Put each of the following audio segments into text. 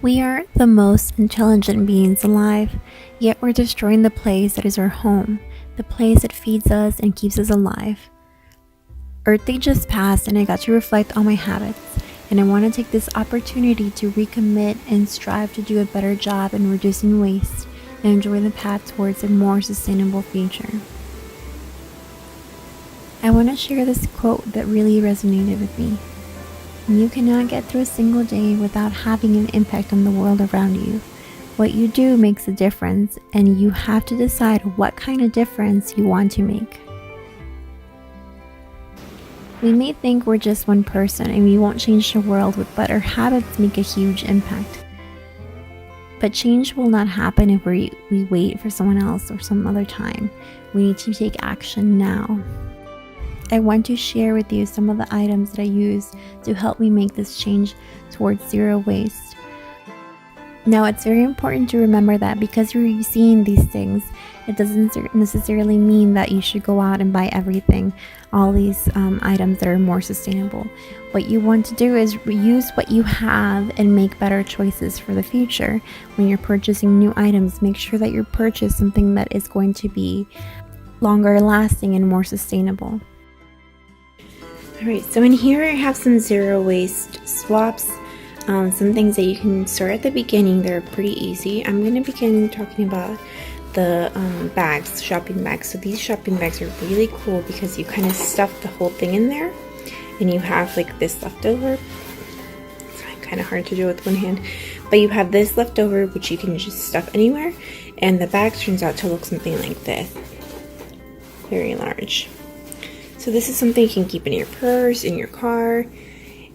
We are the most intelligent beings alive, yet we're destroying the place that is our home, the place that feeds us and keeps us alive. Earth Day just passed and I got to reflect on my habits, and I want to take this opportunity to recommit and strive to do a better job in reducing waste and enjoy the path towards a more sustainable future. I want to share this quote that really resonated with me. You cannot get through a single day without having an impact on the world around you. What you do makes a difference, and you have to decide what kind of difference you want to make. We may think we're just one person and we won't change the world, but our habits make a huge impact. But change will not happen if we wait for someone else or some other time. We need to take action now. I want to share with you some of the items that I use to help me make this change towards zero waste. Now, it's very important to remember that because you're seeing these things, it doesn't necessarily mean that you should go out and buy everything, all these items that are more sustainable. What you want to do is reuse what you have and make better choices for the future. When you're purchasing new items, make sure that you purchase something that is going to be longer lasting and more sustainable. Alright, so in here I have some zero waste swaps, some things that you can start at the beginning. They're pretty easy. I'm going to begin talking about the bags, shopping bags. So these shopping bags are really cool because you kind of stuff the whole thing in there and you have like this leftover. It's kind of hard to do with one hand, but you have this leftover which you can just stuff anywhere, and the bag turns out to look something like this. Very large. So this is something you can keep in your purse, in your car,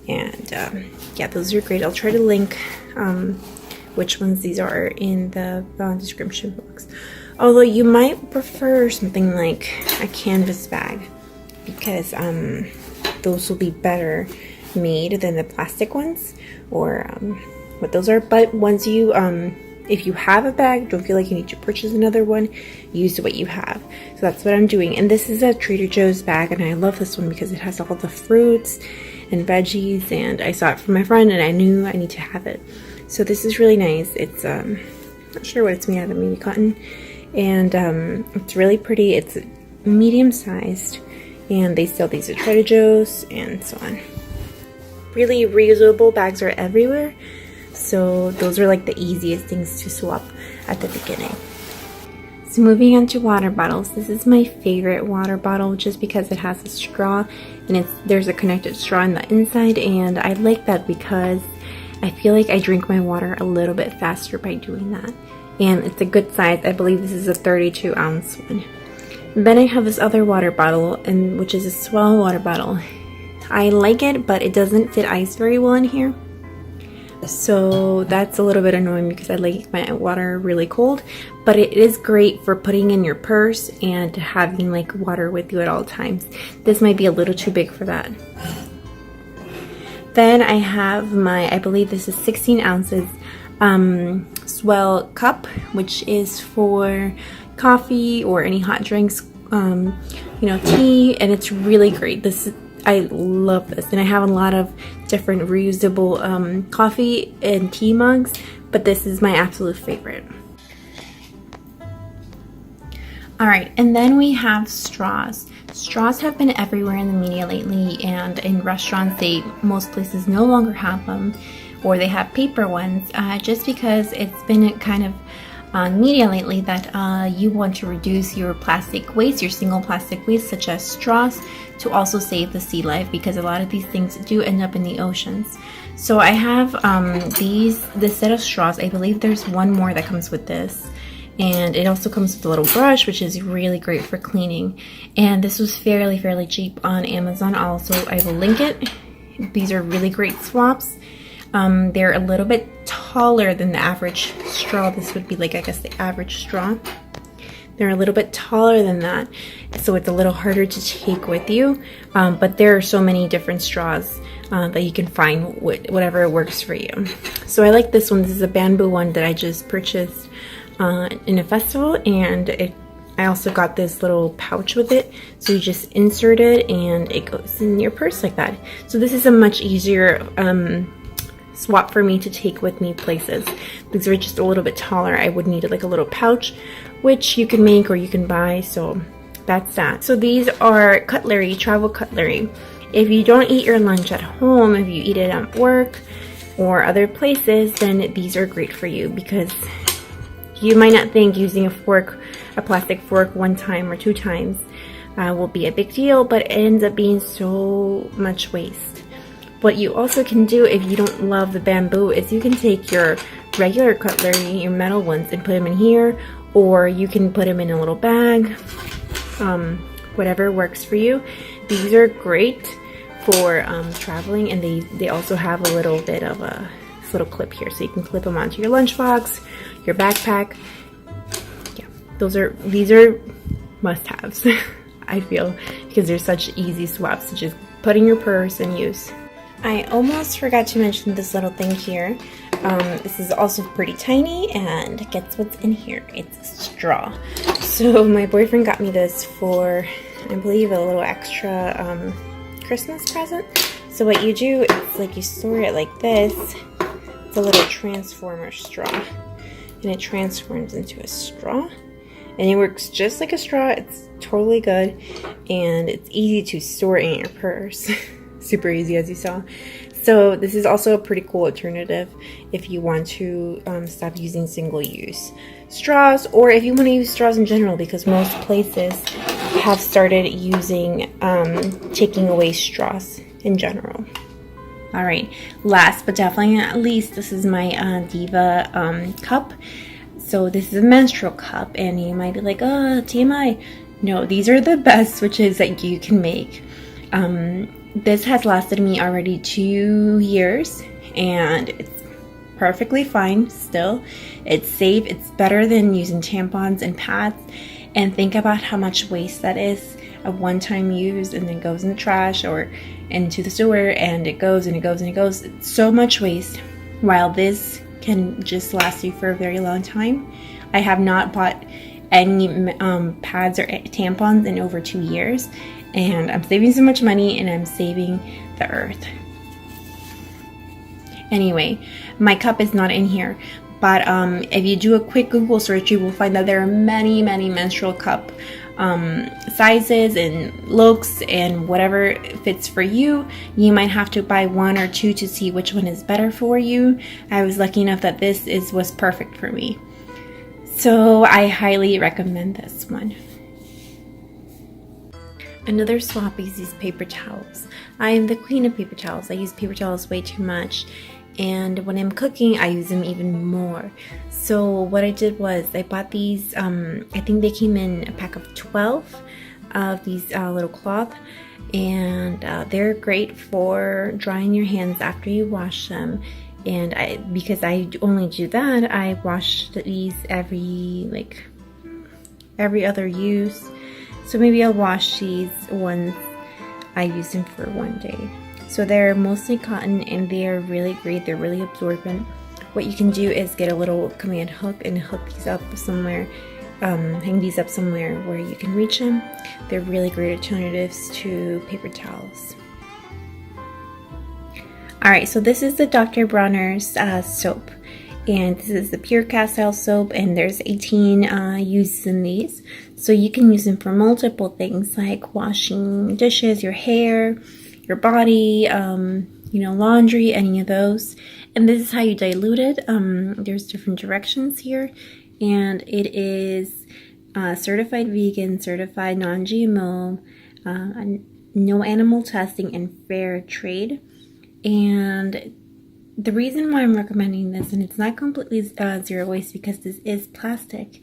and yeah, those are great. I'll try to link which ones these are in the description box. Although you might prefer something like a canvas bag because those will be better made than the plastic ones, or what those are. But once you if you have a bag, don't feel like you need to purchase another one, use what you have. So that's what I'm doing. And this is a Trader Joe's bag, and I love this one because it has all the fruits and veggies, and I saw it from my friend and I knew I need to have it. So this is really nice. It's not sure what it's made out of, maybe cotton, and it's really pretty. It's medium sized, and they sell these at Trader Joe's and so on. Really reusable bags are everywhere. So those are like the easiest things to swap at the beginning. So moving on to water bottles. This is my favorite water bottle just because it has a straw and there's a connected straw in the inside, and I like that because I feel like I drink my water a little bit faster by doing that. And it's a good size. I believe this is a 32-ounce one. And then I have this other water bottle, which is a Swell water bottle. I like it, but it doesn't fit ice very well in here. So that's a little bit annoying because I like my water really cold, but it is great for putting in your purse and having like water with you at all times. This might be a little too big for that. Then I have I believe this is 16 ounces Swell cup, which is for coffee or any hot drinks, tea, and it's really great. I love this, and I have a lot of different reusable coffee and tea mugs, but this is my absolute favorite. Alright, and then we have straws. Straws have been everywhere in the media lately, and in restaurants most places no longer have them, or they have paper ones, just because it's been kind of on media lately that you want to reduce your plastic waste, your single plastic waste such as straws, to also save the sea life, because a lot of these things do end up in the oceans. So I have this set of straws. I believe there's one more that comes with this, and it also comes with a little brush, which is really great for cleaning. And this was fairly cheap on Amazon. Also, I will link it. These are really great swaps. They're a little bit taller than the average straw. This would be like, I guess, the average straw. They're a little bit taller than that, so it's a little harder to take with you, but there are so many different straws that you can find whatever works for you. So I like this one. This is a bamboo one that I just purchased in a festival, and I also got this little pouch with it, so you just insert it and it goes in your purse like that. So this is a much easier swap for me to take with me places. These are just a little bit taller. I would need like a little pouch, which you can make or you can buy. So that's that. So these are cutlery, travel cutlery. If you don't eat your lunch at home, if you eat it at work or other places, then these are great for you, because you might not think using a fork, a plastic fork, 1 time or 2 times will be a big deal, but it ends up being so much waste. What you also can do if you don't love the bamboo is you can take your regular cutlery, your metal ones, and put them in here, or you can put them in a little bag, whatever works for you. These are great for traveling, and they also have a little bit of a little clip here, so you can clip them onto your lunchbox, your backpack. Yeah, these are must-haves. I feel, because they're such easy swaps to just put in your purse and use. I almost forgot to mention this little thing here. This is also pretty tiny, and guess what's in here? It's a straw. So my boyfriend got me this for, I believe, a little extra Christmas present. So what you do is like you store it like this. It's a little transformer straw, and it transforms into a straw, and it works just like a straw. It's totally good, and it's easy to store in your purse. Super easy, as you saw. So this is also a pretty cool alternative if you want to stop using single-use straws, or if you want to use straws in general, because most places have started using taking away straws in general. All right, last but definitely not least, this is my Diva cup. So this is a menstrual cup, and you might be like, oh, TMI. No, these are the best switches that you can make. This has lasted me already 2 years, and it's perfectly fine still. It's safe. It's better than using tampons and pads. And think about how much waste that is, a one-time use, and then goes in the trash or into the sewer, and it goes and it goes and it goes. It's so much waste, while this can just last you for a very long time. I have not bought any pads or tampons in over 2 years, and I'm saving so much money, and I'm saving the earth. Anyway, my cup is not in here, but if you do a quick Google search, you will find that there are many menstrual cup sizes and looks, and whatever fits for you. You might have to buy 1 or 2 to see which one is better for you. I was lucky enough that this was perfect for me, so I highly recommend this one. Another swap is these paper towels. I am the queen of paper towels. I use paper towels way too much, and when I'm cooking, I use them even more. So what I did was I bought these, I think they came in a pack of 12 of these little cloth, and they're great for drying your hands after you wash them. And because I only do that, I wash these every other use. So maybe I'll wash these once I use them for 1 day. So they're mostly cotton, and they are really great. They're really absorbent. What you can do is get a little command hook and hook these up somewhere, hang these up somewhere where you can reach them. They're really great alternatives to paper towels. Alright, so this is the Dr. Bronner's soap. And this is the pure cast style soap, and there's 18 uses in these. So you can use them for multiple things, like washing dishes, your hair, your body, laundry, any of those. And this is how you dilute it. There's different directions here, and it is certified vegan, certified non-GMO, no animal testing, and fair trade. And the reason why I'm recommending this, and it's not completely zero waste because this is plastic,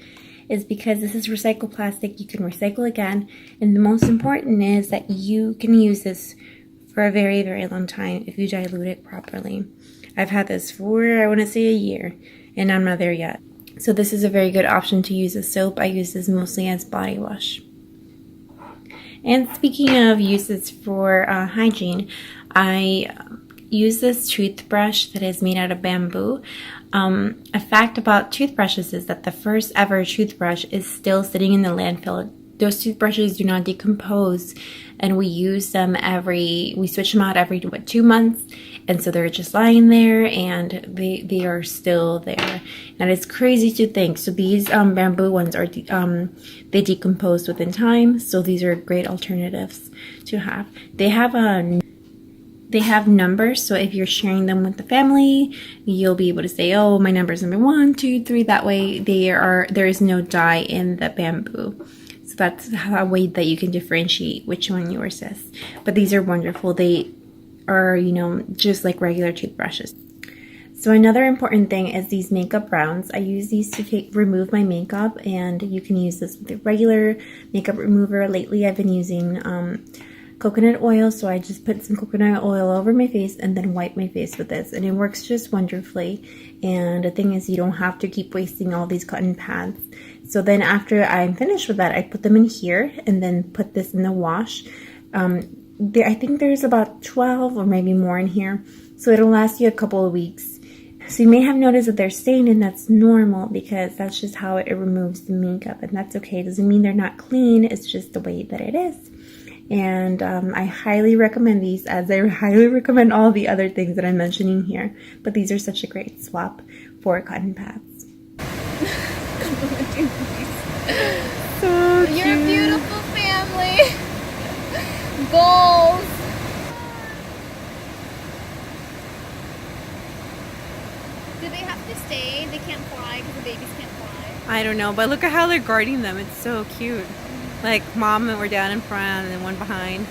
is because this is recycled plastic. You can recycle again, and the most important is that you can use this for a very, very long time if you dilute it properly. I've had this for, I want to say, a year, and I'm not there yet. So this is a very good option to use as soap. I use this mostly as body wash. And speaking of uses for hygiene, I use this toothbrush that is made out of bamboo. A fact about toothbrushes is that the first ever toothbrush is still sitting in the landfill. Those toothbrushes do not decompose, and we use them we switch them out every 2 months, and so they're just lying there, and they are still there, and it's crazy to think. So these bamboo ones are they decompose within time, so these are great alternatives to have. They have numbers, so if you're sharing them with the family, you'll be able to say, oh, my number is number 1, 2, 3. That way there is no dye in the bamboo. So that's a way that you can differentiate which one yours is. But these are wonderful. They are, you know, just like regular toothbrushes. So another important thing is these makeup rounds. I use these to remove my makeup, and you can use this with a regular makeup remover. Lately I've been using coconut oil, so I just put some coconut oil over my face and then wipe my face with this, and it works just wonderfully. And the thing is, you don't have to keep wasting all these cotton pads. So then after I'm finished with that, I put them in here and then put this in the wash. I think there's about 12 or maybe more in here, so it'll last you a couple of weeks. So you may have noticed that they're stained, and that's normal because that's just how it removes the makeup, and that's okay. It doesn't mean they're not clean, it's just the way that it is. And I highly recommend these, as I highly recommend all the other things that I'm mentioning here. But these are such a great swap for cotton pads. So cute. You're a beautiful family. Goals. Do they have to stay? They can't fly because the babies can't fly. I don't know, but look at how they're guarding them. It's so cute. Like mom and we're down in front and then one behind.